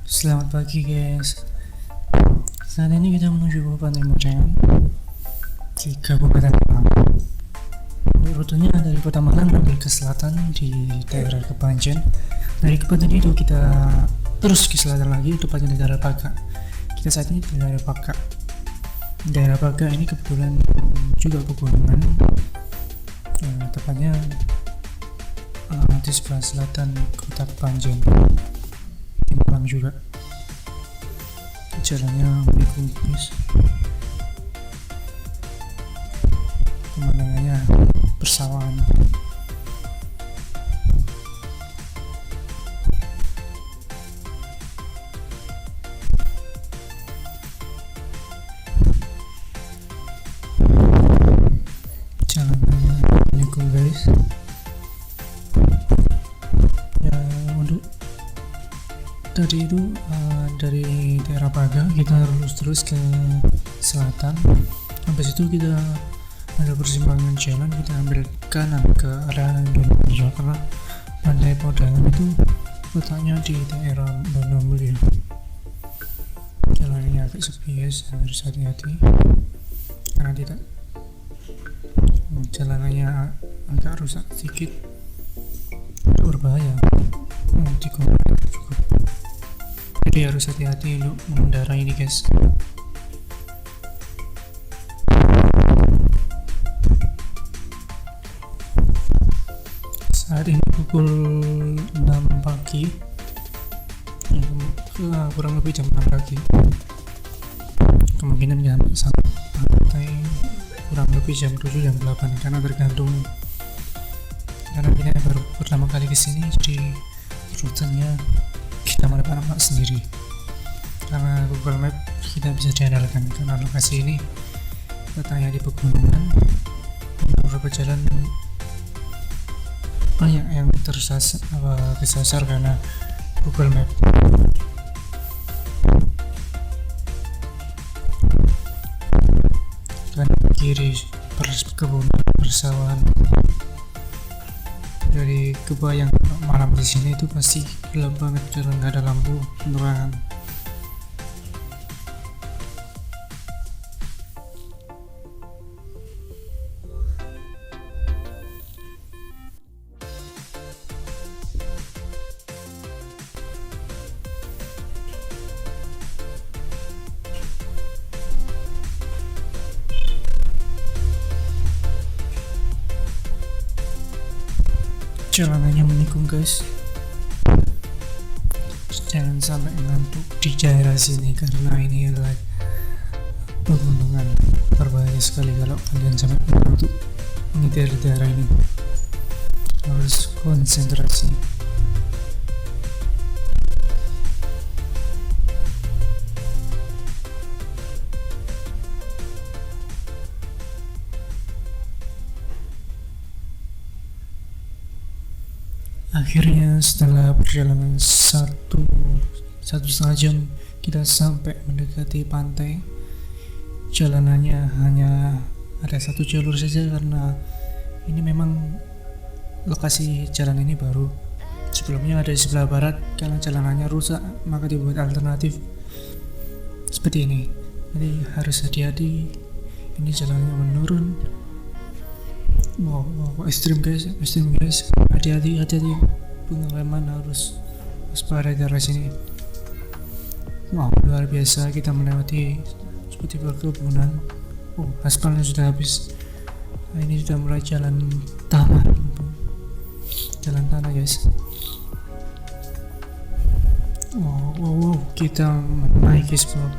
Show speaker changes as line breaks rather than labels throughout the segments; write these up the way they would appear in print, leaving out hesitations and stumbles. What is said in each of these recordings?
Selamat pagi guys. Saat ini kita menuju Kabupaten Malang di Kabupaten Malang. Rutenya dari Kota Malang ambil ke selatan di daerah Kepanjen. Dari Kepanjen itu kita terus ke selatan lagi, tepatnya di daerah Paga. Kita saat ini di daerah Paga. Daerah Paga ini kebetulan juga pegunungan. Tepatnya di sebelah selatan Kota Kepanjen. Di Malang juga. Jalannya bagus, pemandangannya persawahan. Jalannya bagus guys. Ya, untuk tadi itu dari daerah Paga kita lurus terus ke selatan. Habis itu kita ada persimpangan jalan, kita ambil kanan ke arah Indonesia karena Pantai Podangan itu letaknya di daerah Bonomuli. Jalannya agak sepi guys, harus hati-hati karena tidak jalanannya agak rusak sedikit, berbahaya cukup. Jadi harus hati-hati untuk mengendarai ini guys. Saat ini pukul 6 pagi, kurang lebih jam 6 pagi. Kemungkinan jam sampai kurang lebih jam 7 jam 8 karena tergantung, karena kita baru pertama kali kesini, jadi rutenya kita menemukan sendiri karena Google Map kita bisa diandalkan karena lokasi ini letaknya di pegunungan. Beberapa jalan banyak yang kesasar karena Google Map. Dan kiri perkebunan persawahan. Dari kebayang malam di sini itu pasti gelap banget karena nggak ada lampu penerangan. Jalanannya menikung guys, jangan sampai ngantuk di daerah sini karena ini adalah pegunungan. Berbahaya sekali kalau kalian sampai ngantuk menyetir di daerah ini, harus konsentrasi. Akhirnya setelah perjalanan satu setengah jam kita sampai mendekati pantai. Jalanannya hanya ada satu jalur saja karena ini memang lokasi jalan ini baru. Sebelumnya ada di sebelah barat, karena jalanannya rusak maka dibuat alternatif seperti ini. Jadi harus hati-hati, ini jalannya menurun. Wow, ekstrim guys, hati-hati, pengalaman harus waspada di daerah sini. Wow, luar biasa, kita melewati seperti perkebunan. Aspalnya sudah habis. Nah, ini sudah mulai jalan tanah guys. Wow, kita naik guys bro.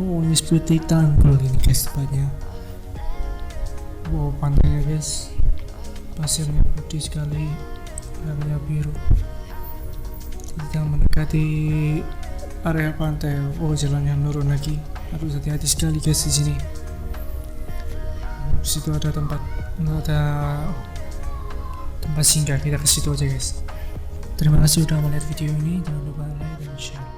Ini seperti tanggul ini guys tepatnya. Wow, pantainya guys, pasirnya putih sekali, warnanya biru. Kita mendekati area pantai. Jalannya nurun lagi, harus hati-hati sekali guys di sini. Di situ ada tempat singgah, kita ke situ aja guys. Terima kasih sudah melihat video ini, jangan lupa like dan share.